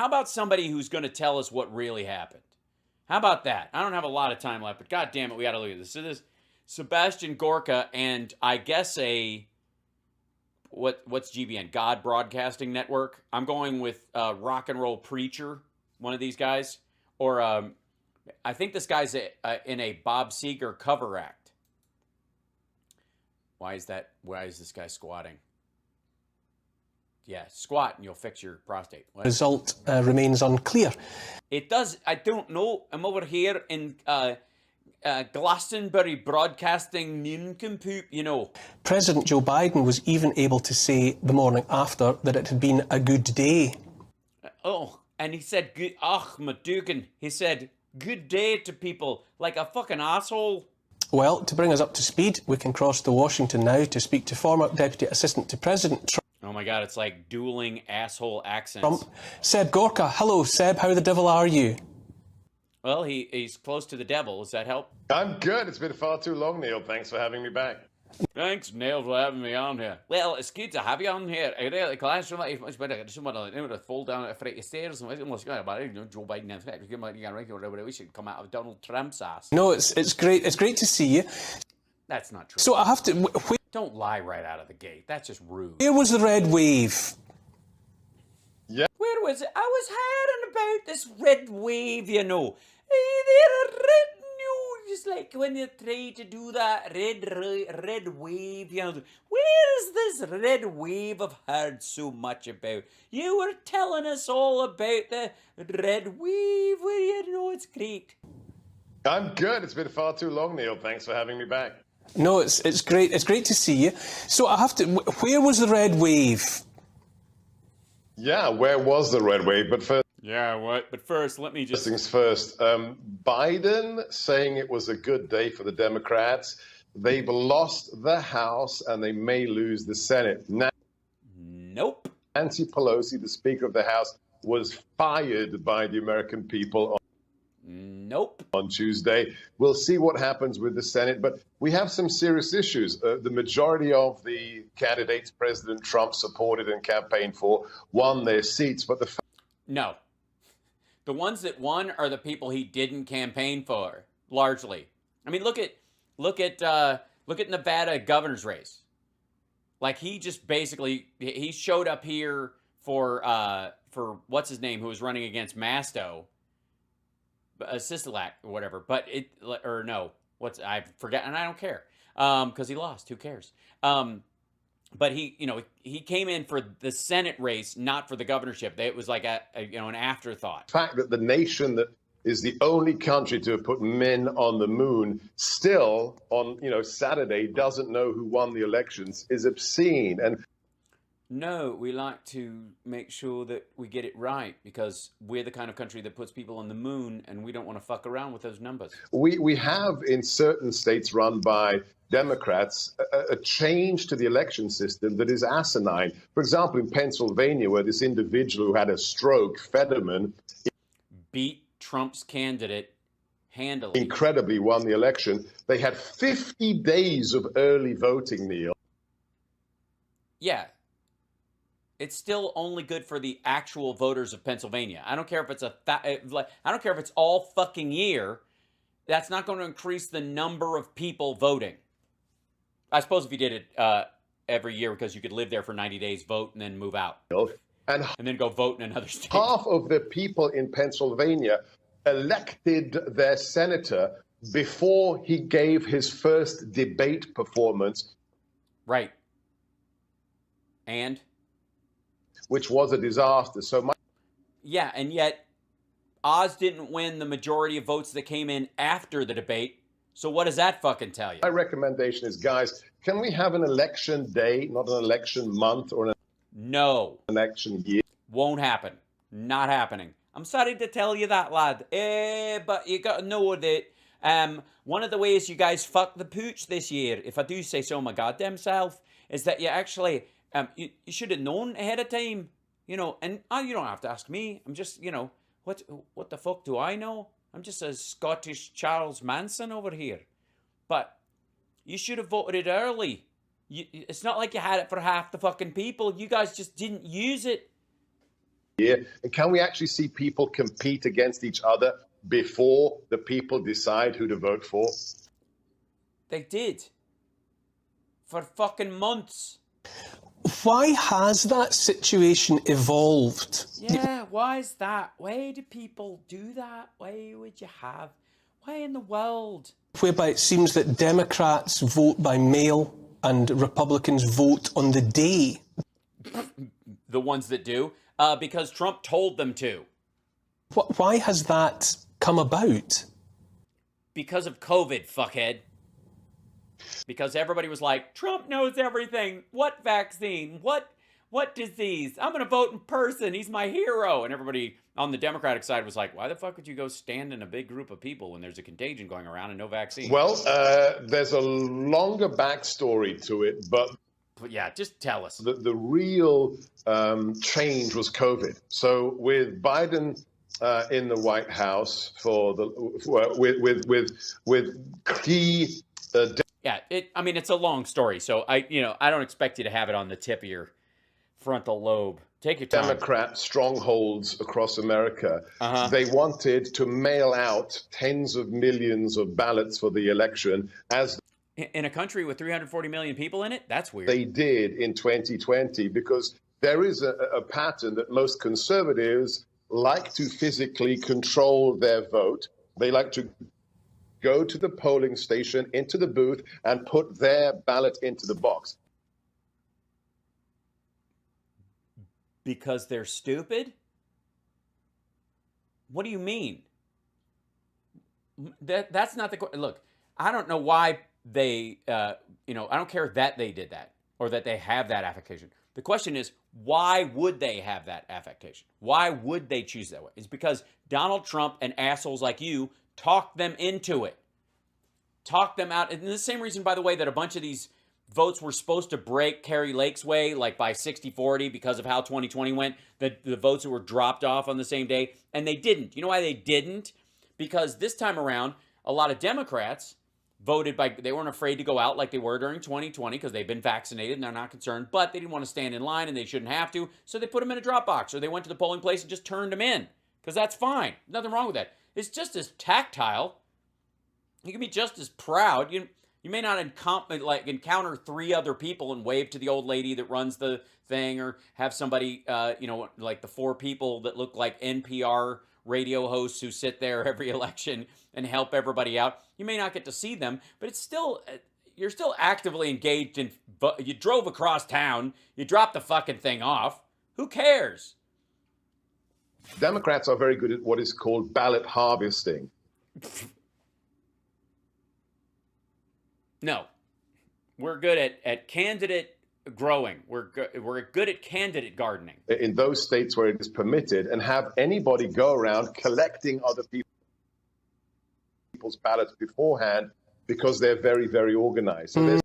How about somebody who's going to tell us what really happened? How about that? I don't have a lot of time left, but God damn it, we got to look at this. So this Sebastian Gorka and I guess what's GBN? God Broadcasting Network. I'm going with Rock and Roll Preacher, one of these guys, or I think this guy's in a Bob Seger cover act. Why is this guy squatting? Yeah, squat and you'll fix your prostate. What? Result remains unclear. It does. I don't know. I'm over here in Glastonbury Broadcasting Nincompoop, you know. President Joe Biden was even able to say the morning after that it had been a good day. And he said, good, Madugan, he said, good day to people, like a fucking asshole. Well, to bring us up to speed, we can cross to Washington now to speak to former Deputy Assistant to President Trump. Oh my God, it's like dueling asshole accents. Seb Gorka. Hello, Seb. How the devil are you? Well, he's close to the devil. Does that help? I'm good. It's been far too long, Neil. Thanks for having me back. Thanks, Neil, for having me on here. Well, it's good to have you on here. I really class so much better. I just want to fall down a flight of stairs and almost got about Joe Biden. We should come out of Donald Trump's ass. No, it's great. It's great to see you. That's not true. So I have to. Don't lie right out of the gate. That's just rude. Where was the red wave? Yeah. Where was it? I was hearing about this red wave, you know. They're red news, just like when you try to do that red wave, you know. Where is this red wave I've heard so much about? You were telling us all about the red wave. Well, you know, it's great. I'm good. It's been far too long, Neil. Thanks for having me back. No, it's great. It's great to see you. So I have to. Where was the red wave? Yeah, where was the red wave? But first. Yeah, what? But first, let me just... First things first. Biden saying it was a good day for the Democrats. They've lost the House and they may lose the Senate. Now, nope. Nancy Pelosi, the Speaker of the House, was fired by the American people nope. on Tuesday. We'll see what happens with the Senate, but we have some serious issues. The majority of the candidates President Trump supported and campaigned for won their seats, but No. The ones that won are the people he didn't campaign for, largely. I mean, look at Nevada governor's race. Like, he just basically, he showed up here for what's his name, who was running against Masto, Sisolak or whatever. But I forget, and I don't care, because he lost. Who cares? But he came in for the Senate race, not for the governorship. It was like an afterthought. The fact that the nation that is the only country to have put men on the moon still on Saturday doesn't know who won the elections is obscene. And no, we like to make sure that we get it right because we're the kind of country that puts people on the moon, and we don't want to fuck around with those numbers. We have in certain states run by Democrats a change to the election system that is asinine. For example, in Pennsylvania, where this individual who had a stroke, Fetterman, beat Trump's candidate handily, incredibly won the election. They had 50 days of early voting, Neil. Yeah. It's still only good for the actual voters of Pennsylvania. I don't care if it's I don't care if it's all fucking year. That's not going to increase the number of people voting. I suppose if you did it every year because you could live there for 90 days, vote, and then move out. And then go vote in another state. Half of the people in Pennsylvania elected their senator before he gave his first debate performance. Right. And? Which was a disaster. Yeah, and yet Oz didn't win the majority of votes that came in after the debate. So what does that fucking tell you? My recommendation is, guys, can we have an election day, not an election month or an election year? Won't happen. Not happening. I'm sorry to tell you that, lad. But you got to know that one of the ways you guys fucked the pooch this year, if I do say so my goddamn self, is that you actually... you should have known ahead of time, and you don't have to ask me. I'm just, what the fuck do I know? I'm just a Scottish Charles Manson over here. But you should have voted it early. It's not like you had it for half the fucking people. You guys just didn't use it. year? And can we actually see people compete against each other before the people decide who to vote for? They did. For fucking months. Why has that situation evolved? Yeah, why is that? Why do people do that? Why would you have? Why in the world? Whereby it seems that Democrats vote by mail and Republicans vote on the day. The ones that do, because Trump told them to. Why has that come about? Because of COVID, fuckhead. Because everybody was like, Trump knows everything. What vaccine? What disease? I'm going to vote in person. He's my hero. And everybody on the Democratic side was like, why the fuck would you go stand in a big group of people when there's a contagion going around and no vaccine? Well, there's a longer backstory to it, but yeah, just tell us. The real change was COVID. So with Biden in the White House with key yeah, it's a long story, so I don't expect you to have it on the tip of your frontal lobe. Take your time. Democrat strongholds across America. They wanted to mail out tens of millions of ballots for the election as in a country with 340 million people in it. That's weird. They did in 2020 because there is a pattern that most conservatives like to physically control their vote. They like to go to the polling station, into the booth, and put their ballot into the box. Because they're stupid? What do you mean? That's not the question. Look, I don't know why they, I don't care that they did that or that they have that affectation. The question is, why would they have that affectation? Why would they choose that way? It's because Donald Trump and assholes like you talk them into it. Talk them out. And the same reason, by the way, that a bunch of these votes were supposed to break Kari Lake's way, like by 60-40 because of how 2020 went, the votes that were dropped off on the same day. And they didn't. You know why they didn't? Because this time around, a lot of Democrats voted they weren't afraid to go out like they were during 2020 because they've been vaccinated and they're not concerned, but they didn't want to stand in line and they shouldn't have to. So they put them in a drop box or they went to the polling place and just turned them in because that's fine. Nothing wrong with that. It's just as tactile. You can be just as proud. You may not encounter 3 other people and wave to the old lady that runs the thing or have somebody, like the 4 people that look like NPR radio hosts who sit there every election and help everybody out. You may not get to see them, but it's still, you're still actively engaged in, you drove across town, you dropped the fucking thing off. Who cares? Democrats are very good at what is called ballot harvesting. No, we're good at candidate growing. We're good at candidate gardening. In those states where it is permitted, and have anybody go around collecting other people's ballots beforehand because they're very, very organized. So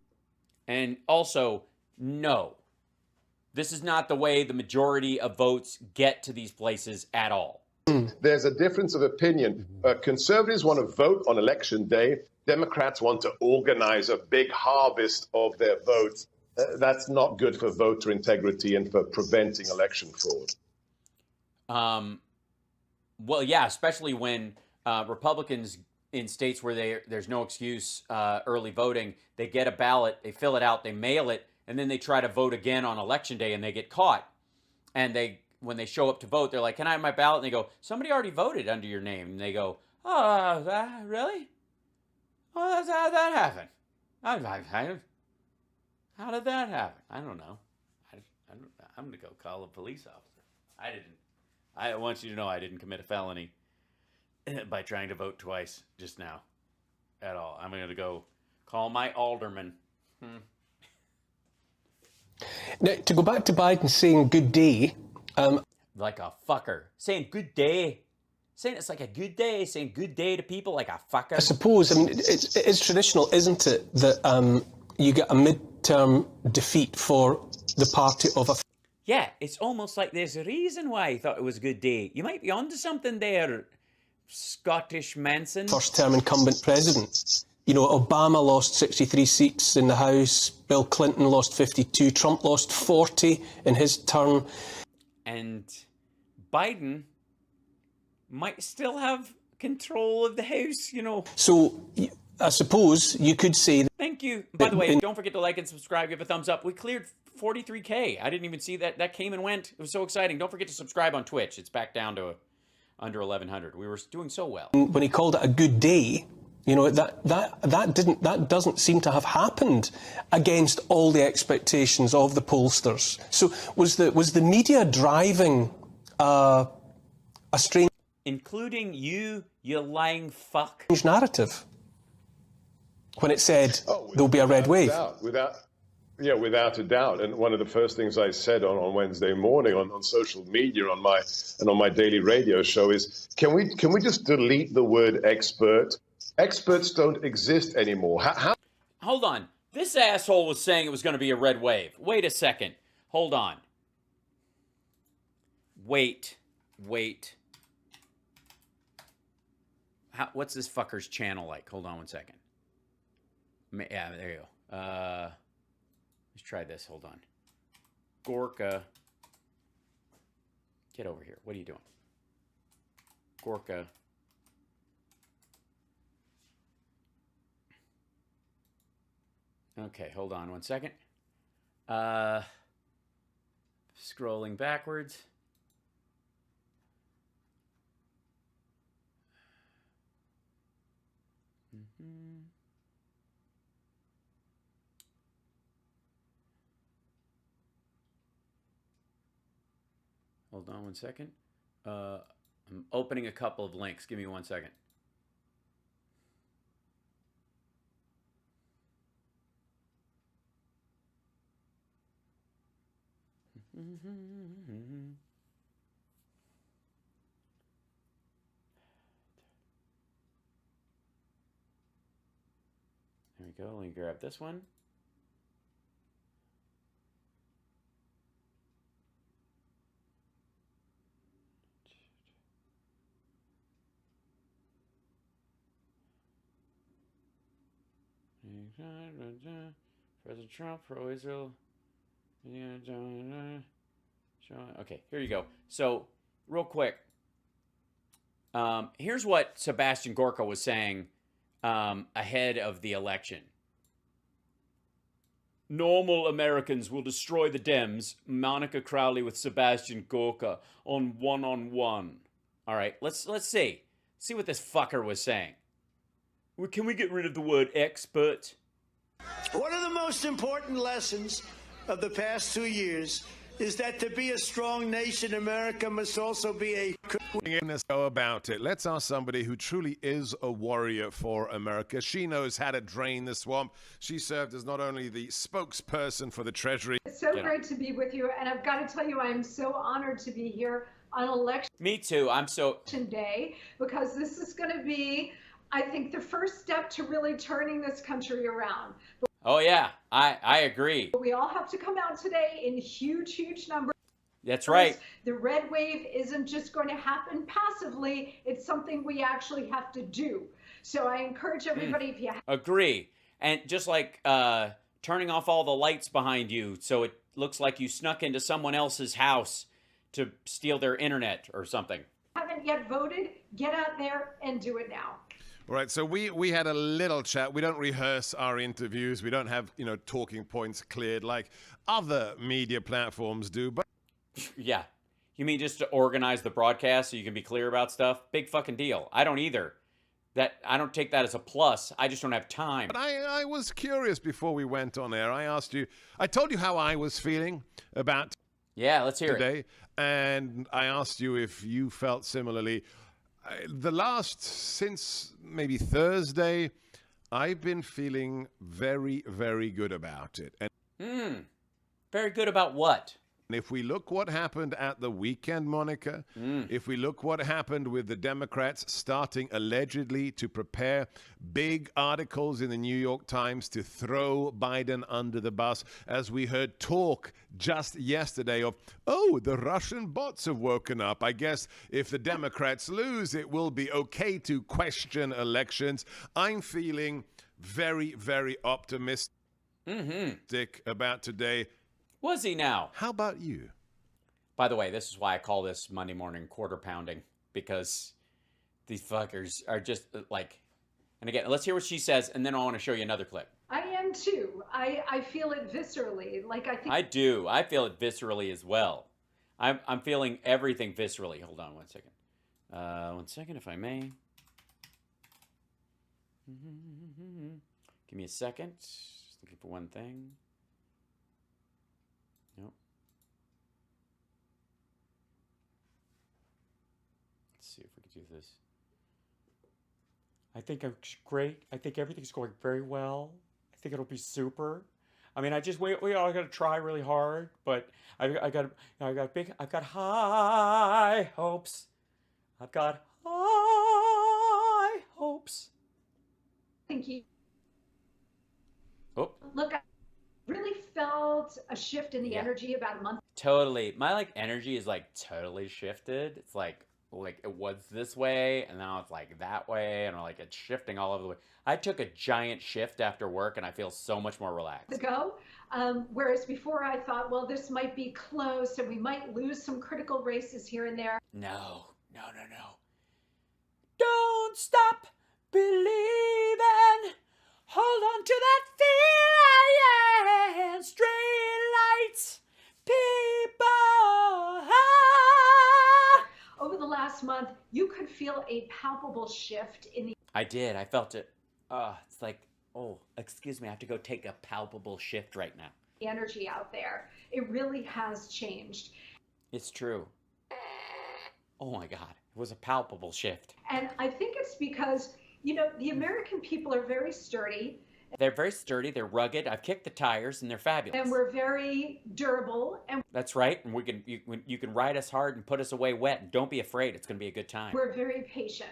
and also, no, this is not the way the majority of votes get to these places at all. There's a difference of opinion. Conservatives want to vote on election day. Democrats want to organize a big harvest of their votes. That's not good for voter integrity and for preventing election fraud. Well, yeah, especially when Republicans in states where there's no excuse early voting, they get a ballot, they fill it out, they mail it, and then they try to vote again on election day and they get caught. And when they show up to vote, they're like, "Can I have my ballot?" And they go, "Somebody already voted under your name." And they go, "Oh, really? Oh, that's how that happened. How did that happen? I don't know. I'm going to go call a police officer. I want you to know I didn't commit a felony by trying to vote twice just now at all. I'm going to go call my alderman." Now, to go back to Biden saying good day. Like a fucker. Saying good day. Saying it's like a good day. Saying good day to people like a fucker. I suppose, it is traditional, isn't it, that you get a midterm defeat for the party of a... Yeah, it's almost like there's a reason why he thought it was a good day. You might be onto something there, Scottish Manson. First-term incumbent president. You know, Obama lost 63 seats in the House. Bill Clinton lost 52. Trump lost 40 in his term. And Biden might still have control of the House, you know. So I suppose you could say that. Thank you. By the way, don't forget to like and subscribe. Give a thumbs up. We cleared 43K. I didn't even see that. That came and went. It was so exciting. Don't forget to subscribe on Twitch. It's back down to under 1,100. We were doing so well. When he called it a good day, you know, that doesn't seem to have happened against all the expectations of the pollsters. So was the media driving a strange, including you lying fuck, narrative when it said there'll be a red wave? Without a doubt. And one of the first things I said on Wednesday morning on social media on my daily radio show is, can we just delete the word expert? Experts don't exist anymore. Hold on. This asshole was saying it was going to be a red wave. Wait a second. Hold on. Wait. What's this fucker's channel like? Hold on one second. Yeah, there you go. Let's try this. Hold on. Gorka. Get over here. What are you doing? Gorka. Okay, hold on one second. Scrolling backwards. Hold on one second. I'm opening a couple of links. Give me 1 second. There we go. Let me grab this one. President Trump, pro-Israel. Okay, here you go. So, real quick. Here's what Sebastian Gorka was saying ahead of the election. Normal Americans will destroy the Dems. Monica Crowley with Sebastian Gorka on one-on-one. All right, let's see. See what this fucker was saying. Can we get rid of the word expert? One of the most important lessons of the past 2 years is that to be a strong nation, America must also be a... Let's go about it. Let's ask somebody who truly is a warrior for America. She knows how to drain the swamp. She served as not only the spokesperson for the Treasury. It's so great to be with you, and I've got to tell you, I'm so honored to be here on election. Me too. I'm so... day, because this is going to be, I think, the first step to really turning this country around. Oh, yeah, I agree. We all have to come out today in huge numbers. That's right. The red wave isn't just going to happen passively. It's something we actually have to do. So I encourage everybody, if you agree. And just like turning off all the lights behind you so it looks like you snuck into someone else's house to steal their internet or something. Haven't yet voted, get out there and do it now. All right, so we had a little chat. We don't rehearse our interviews. We don't have, talking points cleared like other media platforms do. But yeah. You mean just to organize the broadcast so you can be clear about stuff? Big fucking deal. I don't either. I don't take that as a plus. I just don't have time. But I was curious before we went on air. I told you how I was feeling about let's hear today. it. And I asked you if you felt similarly. Since maybe Thursday, I've been feeling very, very good about it. And very good about what? if we look what happened at the weekend, Monica, if we look what happened with the Democrats starting allegedly to prepare big articles in the New York Times to throw Biden under the bus, as we heard talk just yesterday of, the Russian bots have woken up. I guess if the Democrats lose, it will be okay to question elections. I'm feeling very, very optimistic about today. Was he now? How about you? By the way, this is why I call this Monday morning quarter pounding, because these fuckers are just like, and again, let's hear what she says, and then I want to show you another clip. I am too. I feel it viscerally. Like, I think I do. I feel it viscerally as well. I'm feeling everything viscerally. Hold on 1 second. 1 second, if I may. Give me a second. Just looking for one thing. Nope. Let's see if we can do this. I think I'm great. I think everything's going very well. I think it'll be super. I mean, we all got to try really hard, but I've got high hopes. I've got high hopes. thank you. Oh, Look, I really felt a shift in the Yeah. energy about a month totally. My like energy is like totally shifted. It's like it was this way, and now it's like that way, and like it's shifting all over the way. I took a giant shift after work, and I feel so much more relaxed. ago. Whereas before I thought, well, this might be close and we might lose some critical races here and there. No. Don't stop believing. Hold on to that feeling. Street lights, people. Over the last month, you could feel a palpable shift in I did. I felt it. It's like, oh, excuse me. I have to go take a palpable shift right now. the energy out there. It really has changed. It's true. Oh my God. It was a palpable shift. And I think it's because, you know, the American people are very sturdy They're very sturdy. They're rugged. I've kicked the tires, and they're fabulous. and we're very durable and That's right. And you can ride us hard and put us away wet. And don't be afraid. It's going to be a good time. we're very patient.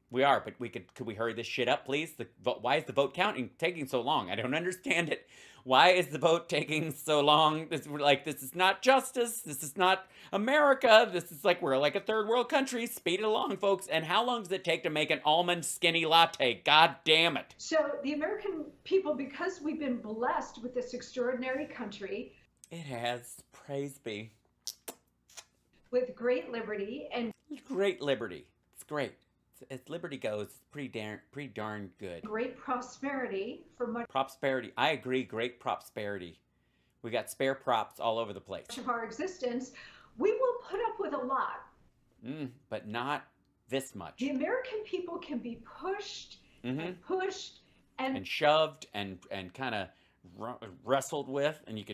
We are, but could we hurry this shit up, please? Why is the vote counting taking so long? I don't understand it. Why is the vote taking so long? This is not justice. This is not America. This is like, we're like a third world country. Speed it along, folks. And how long does it take to make an almond skinny latte? God damn it. So the American people, because we've been blessed with this extraordinary country It has. Praise be. with great liberty and Great liberty. It's great. As liberty goes, it's pretty darn good. great prosperity for much Prosperity. I agree. Great prosperity. We got spare props all over the place. of our existence, we will put up with a lot. But not this much. The American people can be pushed and pushed And shoved and kind of wrestled with, and you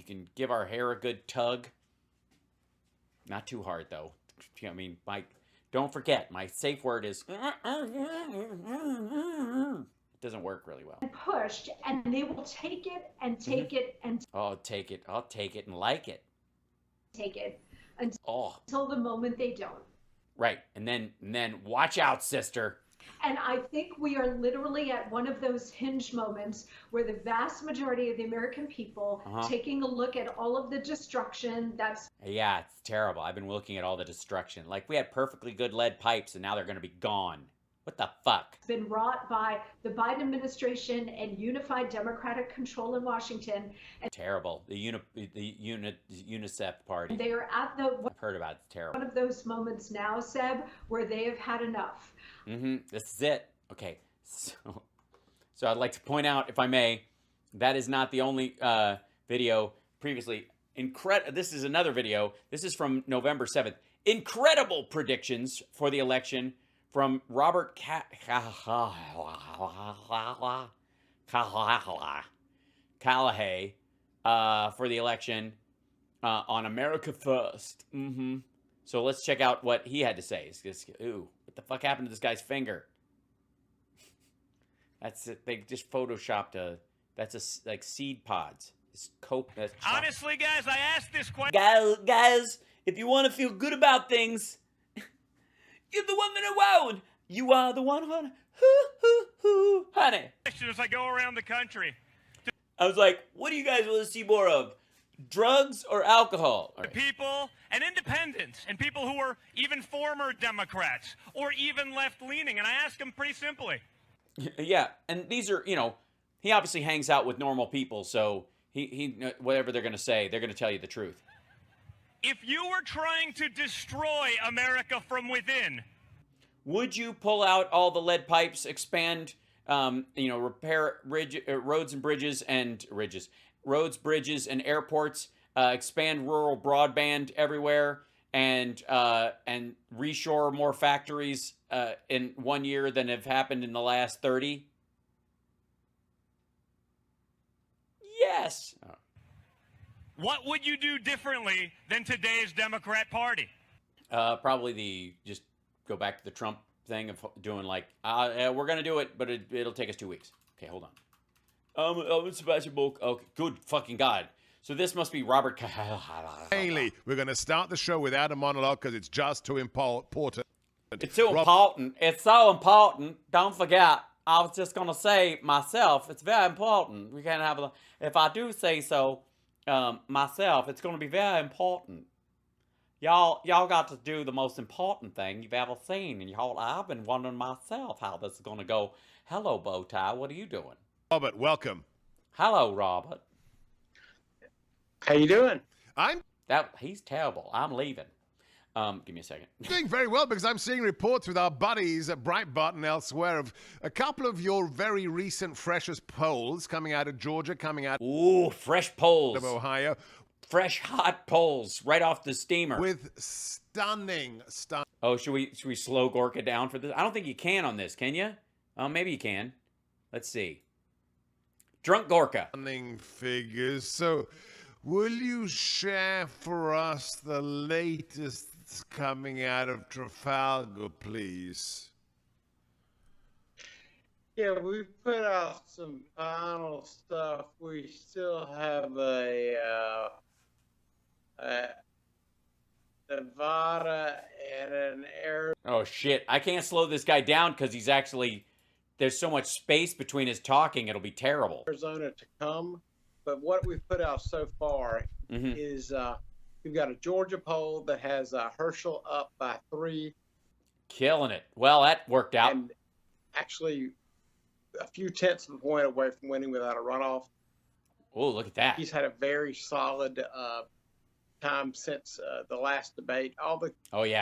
can give our hair a good tug. Not too hard though. I mean, don't forget, my safe word is it doesn't work really well. pushed, and they will take it and take it and I'll take it and like it. take it Oh, until the moment they don't. right. And then watch out, sister. And I think we are literally at one of those hinge moments where the vast majority of the American people taking a look at all of the destruction that's Yeah, it's terrible. I've been looking at all the destruction. Like, we had perfectly good lead pipes, and now they're going to be gone. What the fuck? been wrought by the Biden administration and unified Democratic control in Washington. And Terrible. The UNICEF party. they are at I've heard about it. It's terrible. one of those moments now, Seb, where they have had enough. This is it. Okay. So I'd like to point out, if I may, that is not the only video previously. This is another video. This is from November 7th. Incredible predictions for the election from Robert Callahay for the election on America First. So let's check out what he had to say. Ooh, what the fuck happened to this guy's finger? That's it. They just photoshopped like seed pods. It's coke. Honestly, guys, I asked this question. Guys, if you want to feel good about things, you're the one that won. You are the one, honey. Honey. As I go around the country. I was like, what do you guys want to see more of? Drugs or alcohol? All right. People and independents and people who are even former Democrats or even left-leaning. And I ask them pretty simply. Yeah, and these are, he obviously hangs out with normal people, so he whatever they're going to say, they're going to tell you the truth. if you were trying to destroy America from within, would you pull out all the lead pipes, expand, repair roads, bridges, and airports, expand rural broadband everywhere, and reshore more factories in 1 year than have happened in the last 30? Yes. what would you do differently than today's Democrat Party? Probably just go back to the Trump thing of doing like, we're going to do it, but it'll take us 2 weeks. Okay, hold on. I'm Sebastian Gorka. Okay, good fucking God. So this must be Robert Haley, we're going to start the show without a monologue because it's just too important. It's too important. It's so important. Don't forget, I was just going to say myself, it's very important. We can't have if I do say so myself, it's going to be very important. Y'all got to do the most important thing you've ever seen. And I've been wondering myself how this is going to go. Hello, Bowtie. What are you doing? Robert, welcome. Hello, Robert. How you doing? He's terrible. I'm leaving. Give me a second. Doing very well because I'm seeing reports with our buddies at Breitbart and elsewhere of a couple of your very recent freshest polls coming out of Georgia, coming out Ooh, fresh polls. of Ohio. Fresh hot polls right off the steamer. With stunning. Oh, should we slow Gorka down for this? I don't think you can on this, can you? Maybe you can. Let's see. Drunk Gorka. Stunning figures. So, will you share for us the latest coming out of Trafalgar, please? Yeah, we put out some final stuff. We still have a Nevada and an Arizona. Oh, shit. I can't slow this guy down because he's actually... There's so much space between his talking, it'll be terrible. To come. But what we've put out so far is we've got a Georgia poll that has Herschel up by 3. Killing it. Well, that worked out. And actually a few tenths of a point away from winning without a runoff. Oh, look at that. He's had a very solid time since the last debate. All the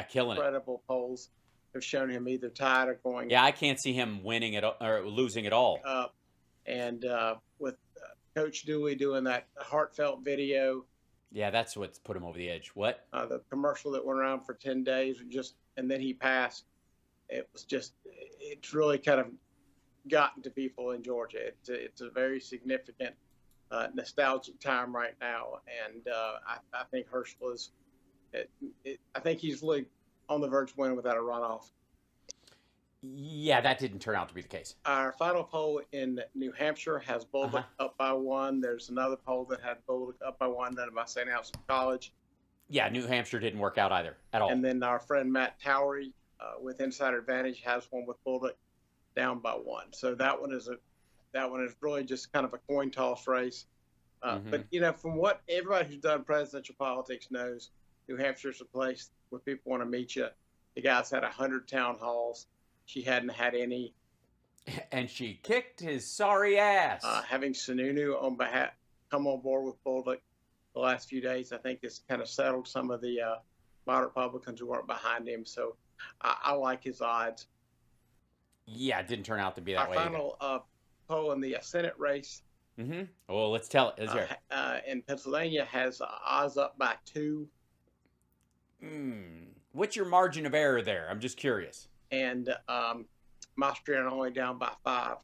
killing credible polls have shown him either tied or going. Yeah, I can't see him winning it or losing at all. And with Coach Dewey doing that heartfelt video. Yeah, that's what's put him over the edge. What? The commercial that went around for 10 days, and then he passed. It's really kind of gotten to people in Georgia. It's a very significant, nostalgic time right now, and I think Herschel is. I think he's really on the verge of winning without a runoff. Yeah, that didn't turn out to be the case. Our final poll in New Hampshire has Bullock up by 1. There's another poll that had Bullock up by 1 done by St. Al's College. Yeah, New Hampshire didn't work out either at all. And then our friend Matt Towery with Insider Advantage has one with Bullock down by 1. So that one is really just kind of a coin toss race. But from what everybody who's done presidential politics knows, New Hampshire's a place where people want to meet you. The guy's had 100 town halls. She hadn't had any. And she kicked his sorry ass. Having Sununu come on board with Bullock the last few days, I think it's kind of settled some of the moderate Republicans who weren't behind him. So I like his odds. Yeah, it didn't turn out to be that way. Our final poll in the Senate race. Oh, let's tell it. Is there? In Pennsylvania has Oz up by 2. What's your margin of error there? I'm just curious. And Mastriano only down by 5.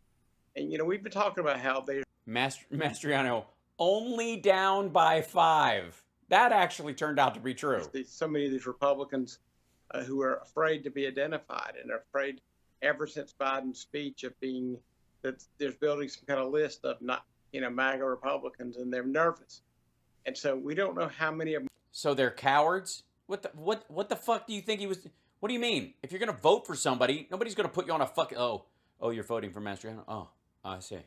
And, we've been talking about how they... Mastriano only down by 5. That actually turned out to be true. So many of these Republicans who are afraid to be identified and are afraid ever since Biden's speech of being... that there's building some kind of list of not, MAGA Republicans, and they're nervous. And so we don't know how many of them... So they're cowards? What the fuck do you think he was... What do you mean? If you're going to vote for somebody, nobody's going to put you on a fucking... Oh, you're voting for Mastriano? Oh, I see.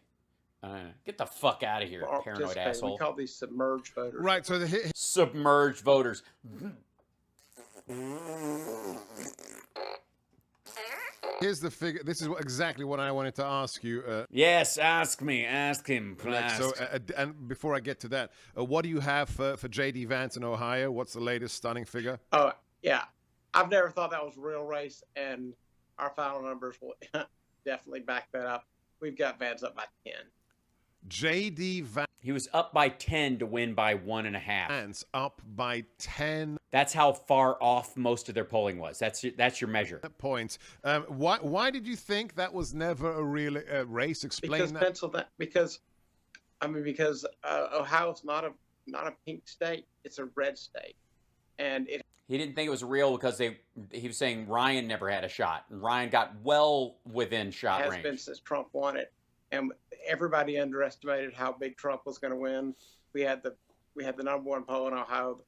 Get the fuck out of here, paranoid asshole. We call these submerged voters. Right, so submerged voters. Here's the figure. This is exactly what I wanted to ask you. Yes, ask me. Ask him. Next. So, and before I get to that, what do you have for J.D. Vance in Ohio? What's the latest stunning figure? Oh, yeah. I've never thought that was a real race, and our final numbers will definitely back that up. We've got Vance up by 10. J.D. He was up by 10 to win by 1.5. Vance up by 10. That's how far off most of their polling was. That's your measure. Points. Why did you think that was never a real race? Explain that. Because Ohio's not a pink state; it's a red state, and he didn't think it was real because he was saying Ryan never had a shot, and Ryan got well within shot range. Has been since Trump won it, and everybody underestimated how big Trump was going to win. We had the number one poll in Ohio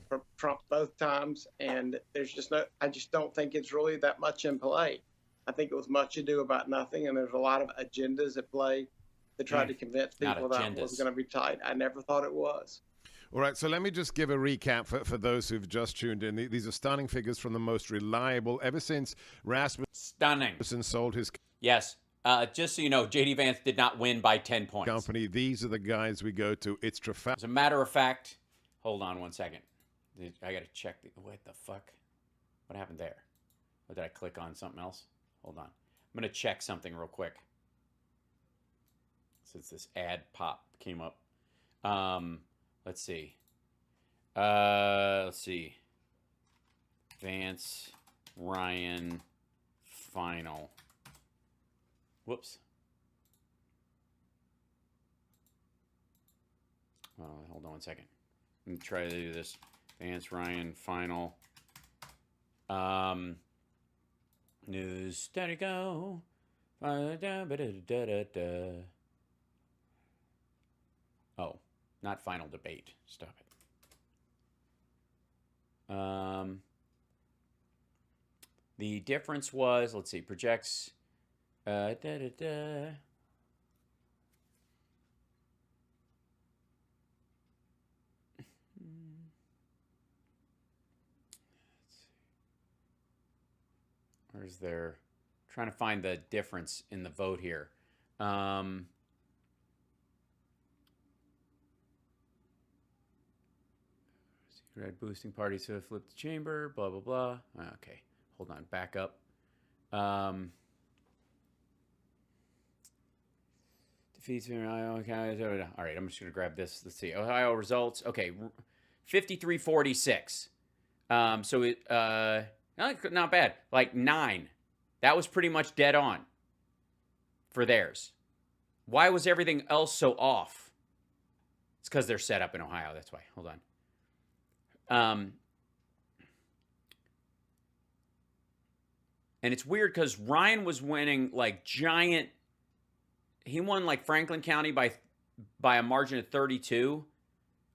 for Trump both times, and I just don't think it's really that much in play. I think it was much ado about nothing, and there's a lot of agendas at play that tried to convince people that it was going to be tight. I never thought it was. All right, so let me just give a recap for those who've just tuned in. These are stunning figures from the most reliable ever since Rasmussen sold his... Yes. Just so you know, J.D. Vance did not win by 10 points. Company. These are the guys we go to. It's Trafalgar. As a matter of fact, hold on one second. I got to check. What the fuck? What happened there? Or did I click on something else? Hold on. I'm going to check something real quick. Since this ad pop came up. Let's see. Vance, Ryan, final. Whoops. Hold on one second. Let me try to do this. Vance, Ryan, final. News. There you go. Oh, not final debate. Stop it. The difference was, let's see, projects. Let's see. Where's their... Trying to find the difference in the vote here. Red boosting party to flip the chamber, blah, blah, blah. Okay, hold on, back up. Defeats in Ohio County. All right, I'm just going to grab this. Let's see. Ohio results. Okay, 53-46. So it, not bad. Like 9. That was pretty much dead on for theirs. Why was everything else so off? It's because they're set up in Ohio. That's why. Hold on. And it's weird because Ryan was winning like giant. He won like Franklin County by a margin of 32.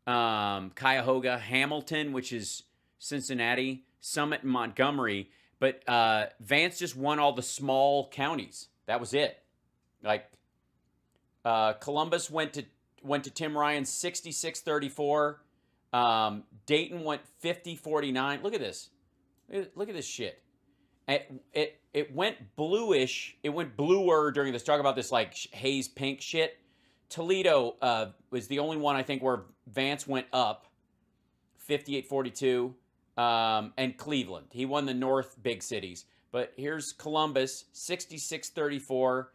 Cuyahoga, Hamilton, which is Cincinnati, Summit, and Montgomery. But Vance just won all the small counties. That was it. Like Columbus went to Tim Ryan 66-34. Dayton went 50-49. Look at this. Look at this shit. It went bluish. It went bluer during this. Talk about this like haze pink shit. Toledo was the only one I think where Vance went up 58-42. And Cleveland. He won the North big cities. But here's Columbus 66-34.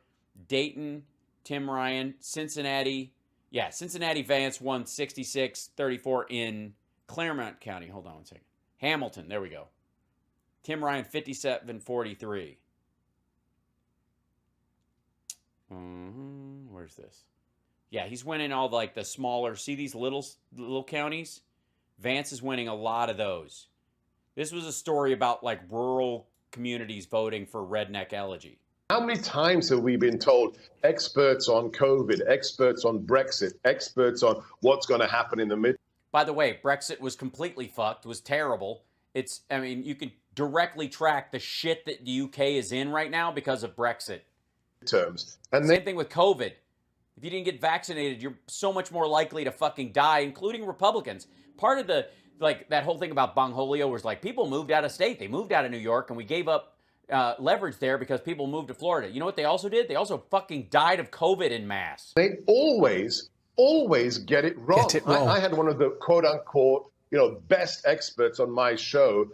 Dayton, Tim Ryan, Cincinnati. Yeah, Cincinnati Vance won 66-34 in Claremont County. Hold on one second. Hamilton, there we go. Tim Ryan 57-43. Where's this? Yeah, he's winning all like the smaller. See these little counties? Vance is winning a lot of those. This was a story about like rural communities voting for redneck elegy. How many times have we been told experts on COVID, experts on Brexit, experts on what's going to happen in the mid? By the way, Brexit was completely fucked. It was terrible. I mean, you can directly track the shit that the UK is in right now because of Brexit. Terms. And same thing with COVID. If you didn't get vaccinated, you're so much more likely to fucking die, including Republicans. Part of the, like, that whole thing about Bongholio was like, people moved out of state. They moved out of New York, and we gave up leverage there because people moved to Florida. You know what they also did? They also fucking died of COVID in mass. They always get it wrong. I had one of the quote unquote, best experts on my show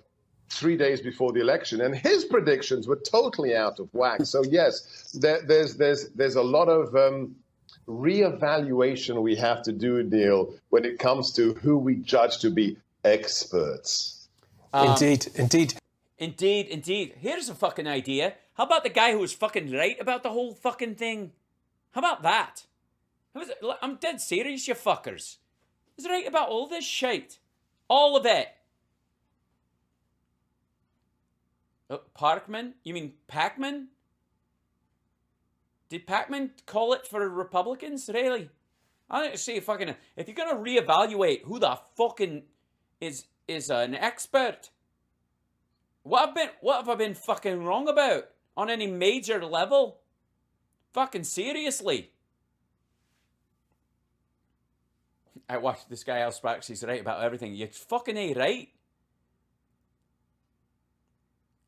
3 days before the election, and his predictions were totally out of whack. So yes, there's a lot of reevaluation we have to do, Neil, when it comes to who we judge to be experts. Indeed. Here's a fucking idea. How about the guy who was fucking right about the whole fucking thing? How about that? I'm dead serious, you fuckers. He's right about all this shit. All of it. Parkman? You mean Pac-Man? Did Pac-Man call it for Republicans? Really? I don't see fucking... If you're going to reevaluate who the fucking is an expert, what have I been fucking wrong about on any major level? Fucking seriously. I watched this guy Al Sparks. He's right about everything. You fucking ain't right.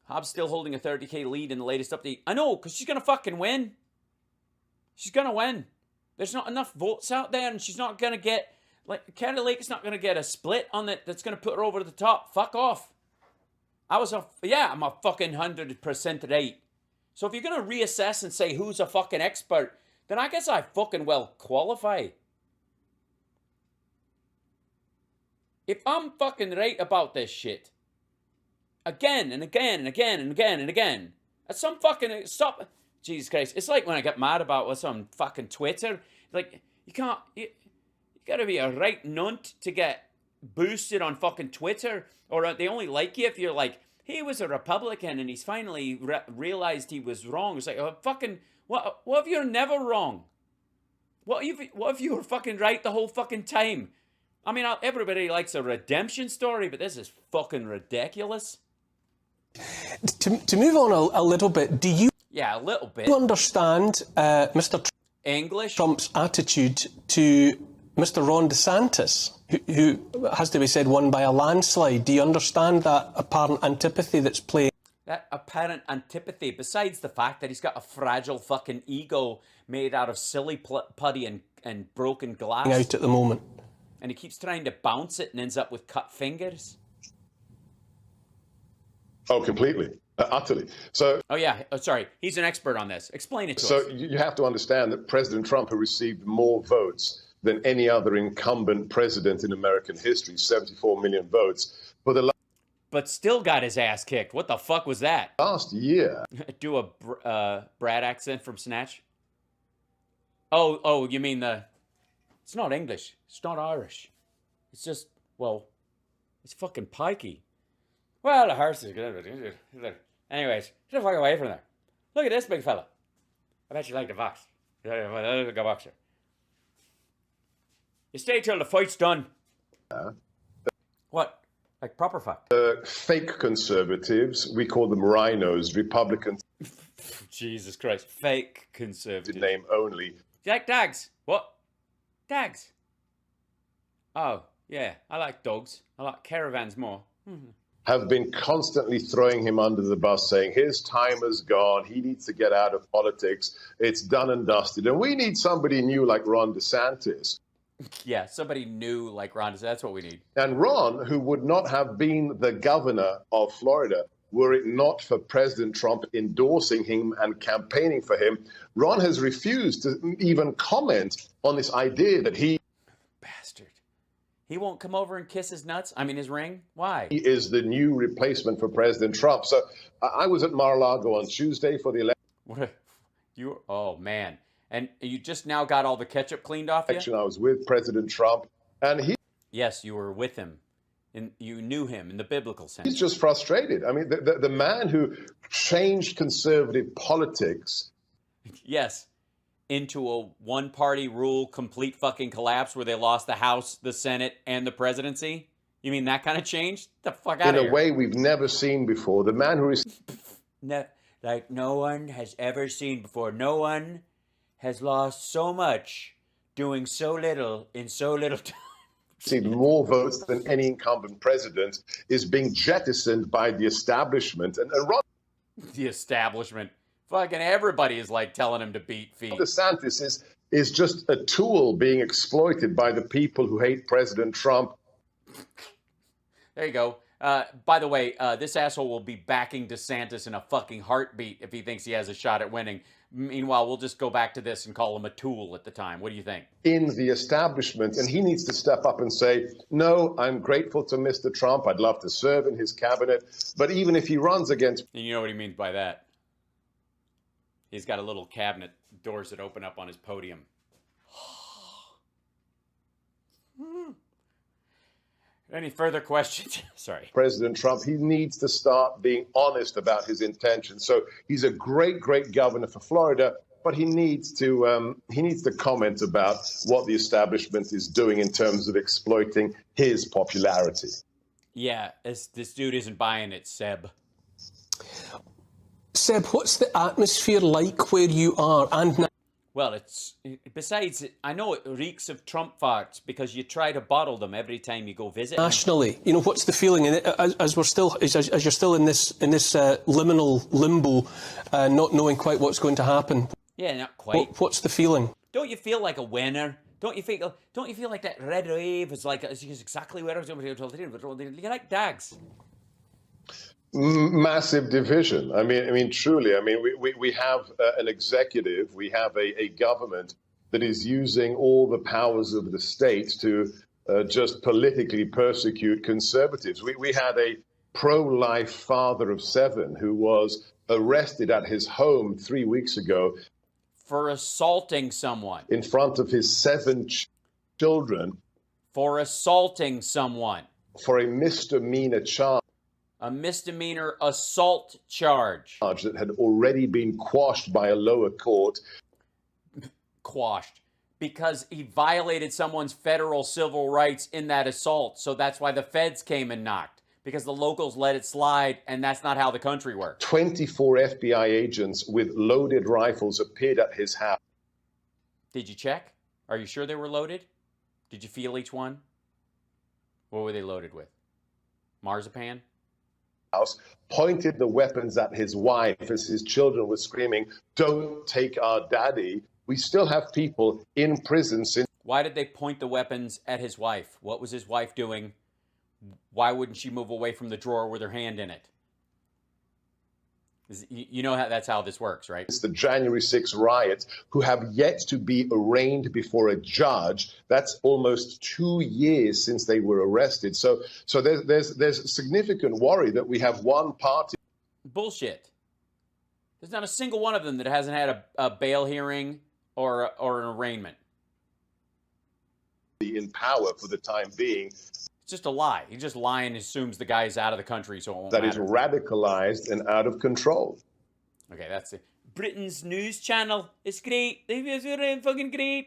Hobbs still holding a 30k lead in the latest update. I know, because she's going to fucking win. She's going to win. There's not enough votes out there, and she's not going to get... Carrie Lake's not going to get a split on it that's going to put her over the top. Fuck off. I'm a fucking 100% right. So if you're going to reassess and say who's a fucking expert, then I guess I fucking well qualify. If I'm fucking right about this shit, again and again and again and again and again, at some fucking... Stop... Jesus Christ. It's like when I get mad about what's on fucking Twitter. Like, you can't... You gotta be a right nunt to get boosted on fucking Twitter. Or they only like you if you're like, he was a Republican and he's finally realized he was wrong. It's like, oh, fucking... What if you're never wrong? What if you were fucking right the whole fucking time? I mean, everybody likes a redemption story, but this is fucking ridiculous. To move on a little bit, do you... Yeah, a little bit. Do you understand Mr. English? Trump's attitude to Mr. Ron DeSantis, who has to be said won by a landslide? Do you understand that apparent antipathy that's playing? That apparent antipathy, besides the fact that he's got a fragile fucking ego made out of silly putty and broken glass. Out at the moment. And he keeps trying to bounce it and ends up with cut fingers. Oh, completely. Utterly. So. Oh, yeah. Oh, sorry. He's an expert on this. Explain it to us. So you have to understand that President Trump has received more votes than any other incumbent president in American history, 74 million votes. But still got his ass kicked. What the fuck was that? Last year. Do a Brad accent from Snatch? Oh, you mean the... It's not English. It's not Irish. It's just, well, it's fucking pikey. Well, the horse is good. Anyways, get the fuck away from there. Look at this big fella. I bet you like the box. Look at the boxer. You stay till the fight's done. What? Like proper fuck? Fake conservatives, we call them rhinos, Republicans. Jesus Christ. Fake conservatives. Name only. Jack Dags. What? Dags. Oh, yeah. I like dogs. I like caravans more. Have been constantly throwing him under the bus, saying his time is gone, he needs to get out of politics, it's done and dusted, and we need somebody new like Ron DeSantis. Yeah, somebody new like Ron DeSantis, that's what we need. And Ron, who would not have been the governor of Florida were it not for President Trump endorsing him and campaigning for him, Ron has refused to even comment on this idea that he... Bastard. He won't come over and kiss his nuts? I mean, his ring? Why? He is the new replacement for President Trump. So I was at Mar-a-Lago on Tuesday for the election. Oh, man. And you just now got all the ketchup cleaned off you? I was with President Trump, and he... Yes, you were with him. And you knew him in the biblical sense. He's just frustrated. I mean, the man who changed conservative politics... Yes. Into a one-party rule, complete fucking collapse where they lost the House, the Senate, and the presidency? You mean that kind of change? Get the fuck out of here. In a way we've never seen before. The man who is... Like no one has ever seen before. No one has lost so much doing so little in so little time. Received more votes than any incumbent president, is being jettisoned by the establishment. And Ron... The establishment. Fucking everybody is like telling him to beat feet. DeSantis is just a tool being exploited by the people who hate President Trump. There you go. By the way, this asshole will be backing DeSantis in a fucking heartbeat if he thinks he has a shot at winning. Meanwhile, we'll just go back to this and call him a tool at the time. What do you think? In the establishment, and he needs to step up and say, no, I'm grateful to Mr. Trump. I'd love to serve in his cabinet. But even if he runs against... And you know what he means by that? He's got a little cabinet, doors that open up on his podium. Any further questions? Sorry. President Trump, he needs to start being honest about his intentions. So he's a great, great governor for Florida, but he needs to comment about what the establishment is doing in terms of exploiting his popularity. Yeah, this dude isn't buying it, Seb. Seb, what's the atmosphere like where you are? And now? Well, besides, I know it reeks of Trump farts because you try to bottle them every time you go visit him. Nationally, you know, what's the feeling as you're still in this liminal limbo, not knowing quite what's going to happen? Yeah, not quite. What's the feeling? Don't you feel like a winner? Don't you feel like that red wave is exactly where I was going? You're like Dags. Massive division. I mean, truly. I mean, we have an executive, we have a government that is using all the powers of the state to just politically persecute conservatives. We had a pro-life father of 7 who was arrested at his home 3 weeks ago for assaulting someone in front of his 7 children. For assaulting someone. For a misdemeanor charge. A misdemeanor assault charge. That had already been quashed by a lower court. Quashed. Because he violated someone's federal civil rights in that assault. So that's why the feds came and knocked. Because the locals let it slide, and that's not how the country works. 24 FBI agents with loaded rifles appeared at his house. Did you check? Are you sure they were loaded? Did you feel each one? What were they loaded with? Marzipan? House, pointed the weapons at his wife as his children were screaming, "Don't take our daddy." We still have people in prison since... Why did they point the weapons at his wife? What was his wife doing? Why wouldn't she move away from the drawer with her hand in it? You know how that's how this works, right? It's the January 6th riots, who have yet to be arraigned before a judge. That's almost 2 years since they were arrested. So there's significant worry that we have one party. Bullshit. There's not a single one of them that hasn't had a bail hearing or an arraignment. In power for the time being. It's just a lie. He just lying and assumes the guy's out of the country, so it won't that matter. Is radicalized and out of control. Okay, that's it. Britain's news channel. It's great. They're fucking great.